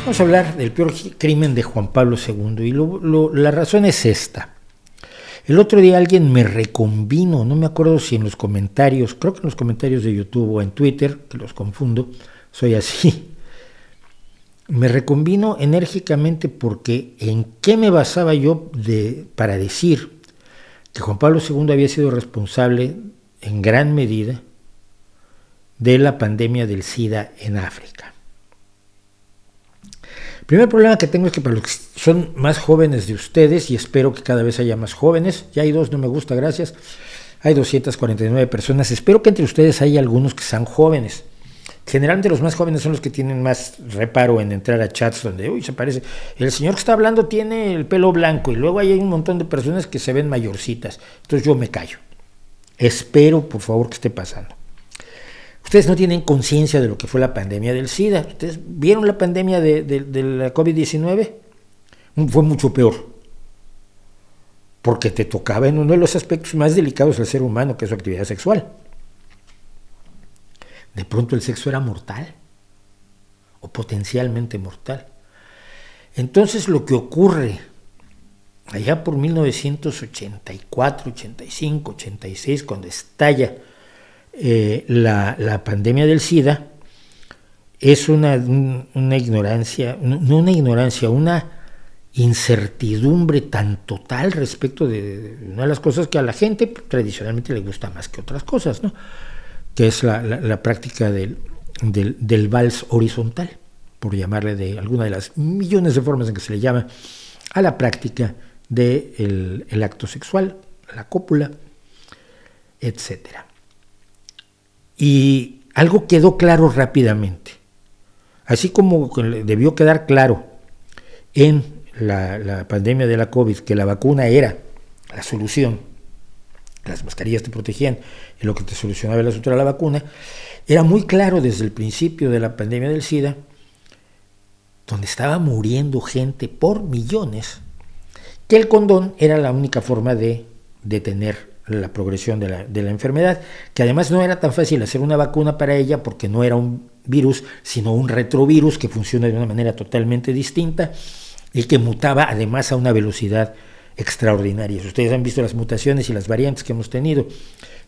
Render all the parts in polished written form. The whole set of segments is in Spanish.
Vamos a hablar del peor crimen de Juan Pablo II y la razón es esta. El otro día alguien me reconvino, no me acuerdo si en los comentarios, creo que en los comentarios de YouTube o en Twitter, que los confundo, soy así. Me reconvino enérgicamente porque ¿en qué me basaba yo para decir que Juan Pablo II había sido responsable en gran medida de la pandemia del SIDA en África? El primer problema que tengo es que para los que son más jóvenes de ustedes, y espero que cada vez haya más jóvenes, ya hay 2, no me gusta, gracias, hay 249 personas, espero que entre ustedes haya algunos que sean jóvenes. Generalmente los más jóvenes son los que tienen más reparo en entrar a chats donde, uy, se parece, el señor que está hablando tiene el pelo blanco, y luego hay un montón de personas que se ven mayorcitas, entonces yo me callo. Espero, por favor, que esté pasando. Ustedes no tienen conciencia de lo que fue la pandemia del SIDA. ¿Ustedes vieron la pandemia de la COVID-19? Fue mucho peor, porque te tocaba en uno de los aspectos más delicados del ser humano, que es su actividad sexual. De pronto el sexo era mortal, o potencialmente mortal. Entonces lo que ocurre allá por 1984, 85, 86, cuando estalla la pandemia del SIDA, es una ignorancia, no una ignorancia, una incertidumbre tan total respecto de una de las cosas que a la gente tradicionalmente le gusta más que otras cosas, ¿no? Que es la práctica del vals horizontal, por llamarle de alguna de las millones de formas en que se le llama a la práctica del acto sexual, la cópula, etcétera. Y algo quedó claro rápidamente, así como debió quedar claro en la pandemia de la COVID que la vacuna era la solución, las mascarillas te protegían y lo que te solucionaba el asunto era la vacuna, era muy claro desde el principio de la pandemia del SIDA, donde estaba muriendo gente por millones, que el condón era la única forma de detener la progresión de la enfermedad, que además no era tan fácil hacer una vacuna para ella porque no era un virus, sino un retrovirus que funciona de una manera totalmente distinta y que mutaba además a una velocidad extraordinaria. Si ustedes han visto las mutaciones y las variantes que hemos tenido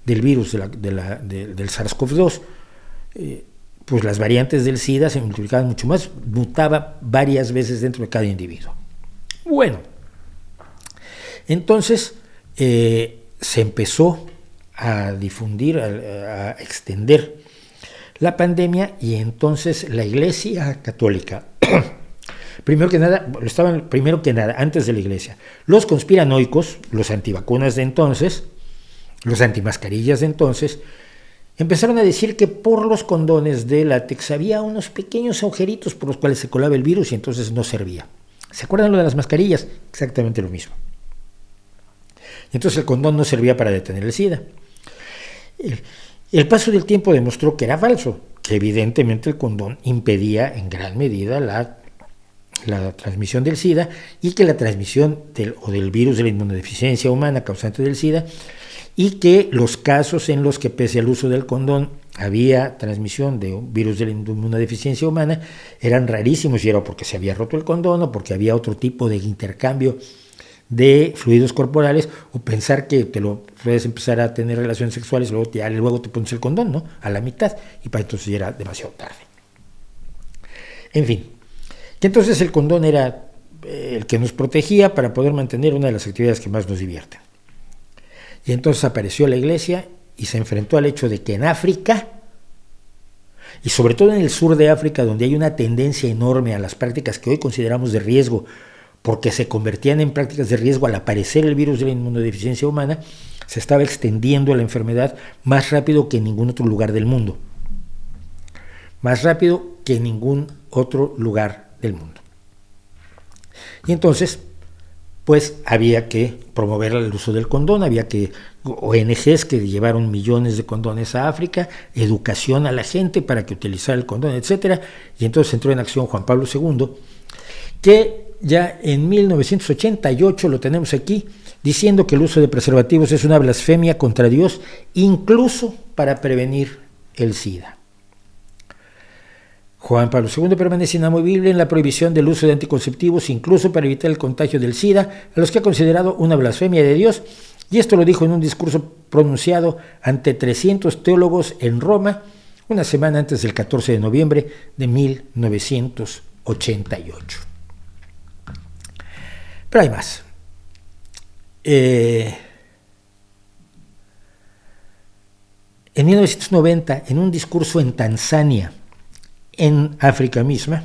del virus del SARS-CoV-2, pues las variantes del SIDA se multiplicaban mucho más, mutaba varias veces dentro de cada individuo. Bueno, entonces se empezó a difundir, a extender la pandemia, y entonces la Iglesia Católica, primero que nada, antes de la Iglesia, los conspiranoicos, los antivacunas de entonces, los antimascarillas de entonces, empezaron a decir que por los condones de látex había unos pequeños agujeritos por los cuales se colaba el virus y entonces no servía. ¿Se acuerdan lo de las mascarillas? Exactamente lo mismo. Entonces el condón no servía para detener el SIDA. El paso del tiempo demostró que era falso, que evidentemente el condón impedía en gran medida la transmisión del SIDA, y que la transmisión del virus de la inmunodeficiencia humana causante del SIDA, y que los casos en los que pese al uso del condón había transmisión de un virus de la inmunodeficiencia humana eran rarísimos, y era porque se había roto el condón o porque había otro tipo de intercambio de fluidos corporales, o pensar que puedes empezar a tener relaciones sexuales, luego te pones el condón, ¿no? A la mitad, y para entonces ya era demasiado tarde. En fin, que entonces el condón era el que nos protegía para poder mantener una de las actividades que más nos divierten. Y entonces apareció la Iglesia y se enfrentó al hecho de que en África, y sobre todo en el sur de África, donde hay una tendencia enorme a las prácticas que hoy consideramos de riesgo, porque se convertían en prácticas de riesgo al aparecer el virus de la inmunodeficiencia humana, se estaba extendiendo la enfermedad más rápido que en ningún otro lugar del mundo. Más rápido que en ningún otro lugar del mundo. Y entonces, pues había que promover el uso del condón, había que ONGs que llevaron millones de condones a África, educación a la gente para que utilizara el condón, etcétera. Y entonces entró en acción Juan Pablo II, que ya en 1988 lo tenemos aquí, diciendo que el uso de preservativos es una blasfemia contra Dios, incluso para prevenir el SIDA. Juan Pablo II permanece inamovible en la prohibición del uso de anticonceptivos, incluso para evitar el contagio del SIDA, a los que ha considerado una blasfemia de Dios, y esto lo dijo en un discurso pronunciado ante 300 teólogos en Roma, una semana antes del 14 de noviembre de 1988. Pero hay más. En 1990, en un discurso en Tanzania, en África misma,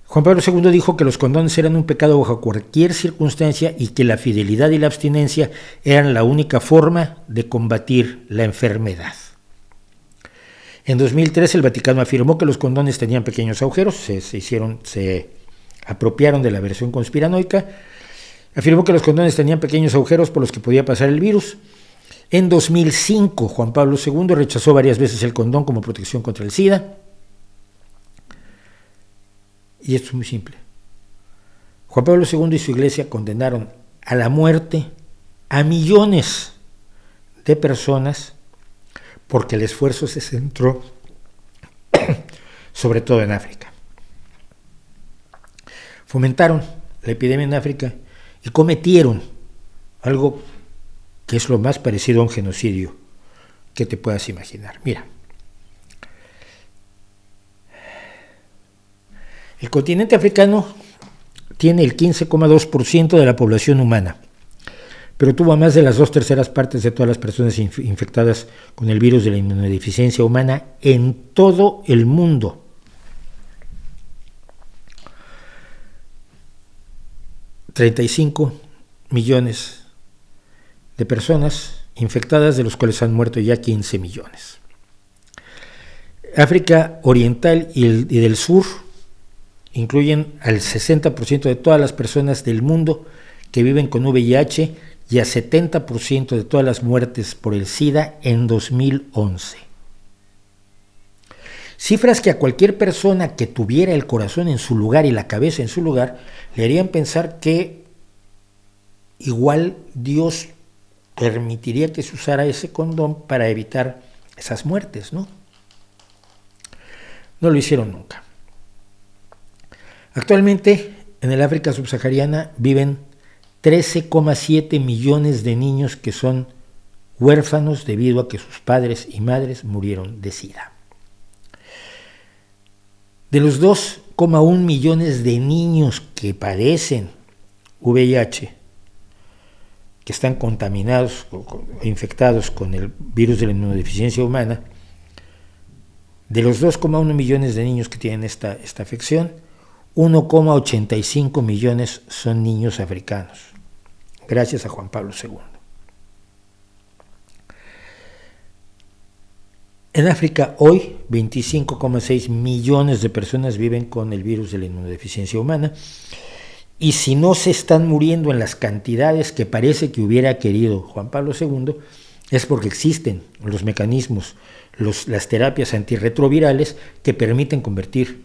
Juan Pablo II dijo que los condones eran un pecado bajo cualquier circunstancia y que la fidelidad y la abstinencia eran la única forma de combatir la enfermedad. En 2003 el Vaticano afirmó que los condones tenían pequeños agujeros, se apropiaron de la versión conspiranoica, afirmó que los condones tenían pequeños agujeros por los que podía pasar el virus. En 2005 Juan Pablo II rechazó varias veces el condón como protección contra el SIDA. Y esto es muy simple. Juan Pablo II y su iglesia condenaron a la muerte a millones de personas porque el esfuerzo se centró sobre todo en África. Fomentaron la epidemia en África y cometieron algo que es lo más parecido a un genocidio que te puedas imaginar. Mira, el continente africano tiene el 15,2% de la población humana, pero tuvo a más de las 2/3 partes de todas las personas infectadas con el virus de la inmunodeficiencia humana en todo el mundo. $35 millones de personas infectadas, de los cuales han muerto ya 15 millones. África Oriental y del Sur incluyen al 60% de todas las personas del mundo que viven con VIH y a 70% de todas las muertes por el SIDA en 2011. Cifras que a cualquier persona que tuviera el corazón en su lugar y la cabeza en su lugar le harían pensar que igual Dios permitiría que se usara ese condón para evitar esas muertes, ¿no? No lo hicieron nunca. Actualmente en el África subsahariana viven 13,7 millones de niños que son huérfanos debido a que sus padres y madres murieron de SIDA. De los 2,1 millones de niños que padecen VIH, que están contaminados o infectados con el virus de la inmunodeficiencia humana, de los 2,1 millones de niños que tienen esta afección, 1,85 millones son niños africanos, gracias a Juan Pablo II. En África hoy 25,6 millones de personas viven con el virus de la inmunodeficiencia humana, y si no se están muriendo en las cantidades que parece que hubiera querido Juan Pablo II, es porque existen los mecanismos, las terapias antirretrovirales que permiten convertir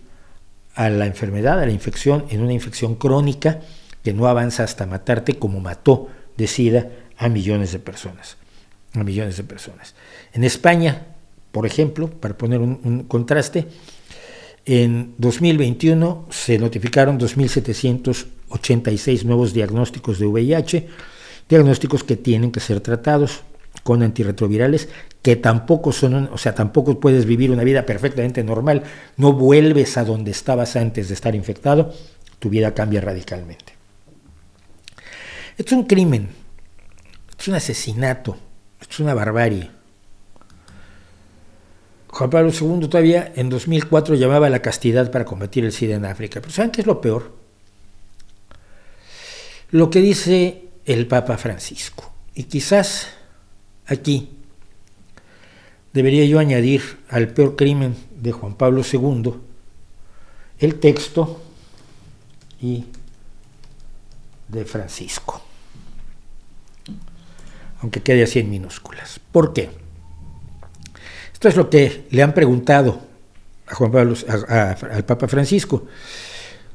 a la enfermedad, a la infección, en una infección crónica que no avanza hasta matarte, como mató de SIDA a millones de personas. En España, por ejemplo, para poner un contraste, en 2021 se notificaron 2.786 nuevos diagnósticos de VIH, diagnósticos que tienen que ser tratados con antirretrovirales, que tampoco tampoco puedes vivir una vida perfectamente normal, no vuelves a donde estabas antes de estar infectado, tu vida cambia radicalmente. Esto es un crimen, esto es un asesinato, esto es una barbarie. Juan Pablo II todavía en 2004 llamaba a la castidad para combatir el SIDA en África. Pero ¿saben qué es lo peor? Lo que dice el Papa Francisco. Y quizás aquí debería yo añadir al peor crimen de Juan Pablo II el texto y de Francisco, aunque quede así en minúsculas. ¿Por qué? Esto es lo que le han preguntado a Juan Pablo, al Papa Francisco.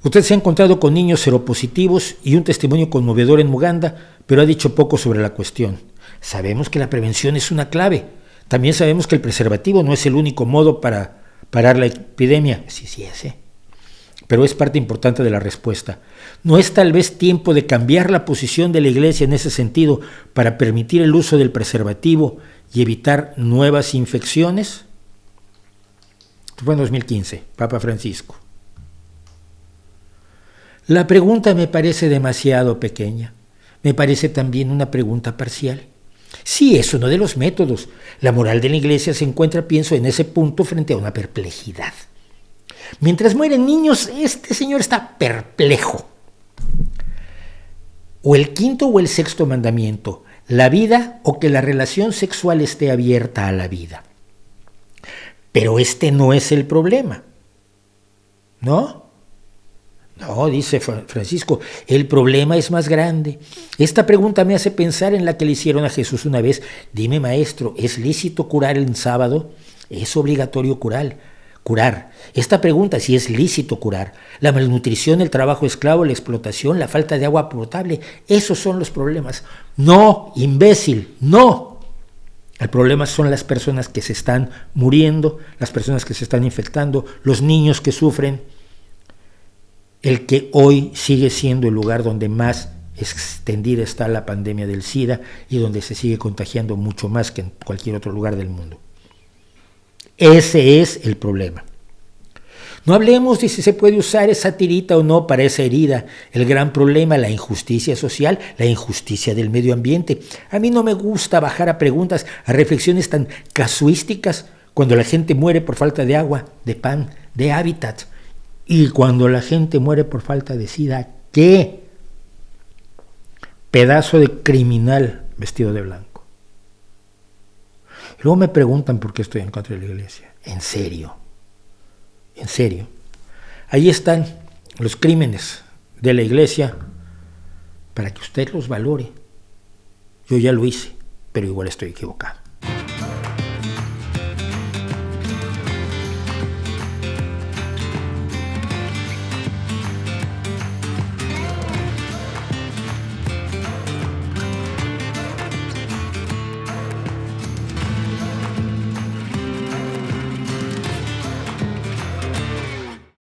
Usted se ha encontrado con niños seropositivos y un testimonio conmovedor en Uganda, pero ha dicho poco sobre la cuestión. Sabemos que la prevención es una clave. También sabemos que el preservativo no es el único modo para parar la epidemia. Sí es, pero es parte importante de la respuesta. ¿No es tal vez tiempo de cambiar la posición de la Iglesia en ese sentido para permitir el uso del preservativo y evitar nuevas infecciones? Fue en 2015, Papa Francisco. La pregunta me parece demasiado pequeña. Me parece también una pregunta parcial. Sí, es uno de los métodos. La moral de la Iglesia se encuentra, pienso, en ese punto frente a una perplejidad. Mientras mueren niños, este señor está perplejo. O el quinto o el sexto mandamiento, la vida o que la relación sexual esté abierta a la vida. Pero este no es el problema, ¿no? No, dice Francisco, el problema es más grande. Esta pregunta me hace pensar en la que le hicieron a Jesús una vez. Dime, maestro, ¿es lícito curar en sábado? ¿Es obligatorio curar? Esta pregunta, si es lícito curar. La malnutrición, el trabajo esclavo, la explotación, la falta de agua potable, esos son los problemas. No, imbécil, no. El problema son las personas que se están muriendo, las personas que se están infectando, los niños que sufren. El que hoy sigue siendo el lugar donde más extendida está la pandemia del SIDA y donde se sigue contagiando mucho más que en cualquier otro lugar del mundo. Ese es el problema. No hablemos de si se puede usar esa tirita o no para esa herida. El gran problema, la injusticia social, la injusticia del medio ambiente. A mí no me gusta bajar a preguntas, a reflexiones tan casuísticas cuando la gente muere por falta de agua, de pan, de hábitat. Y cuando la gente muere por falta de SIDA, ¿qué? Pedazo de criminal vestido de blanco. Luego me preguntan por qué estoy en contra de la Iglesia. En serio. Ahí están los crímenes de la Iglesia para que usted los valore. Yo ya lo hice, pero igual estoy equivocado.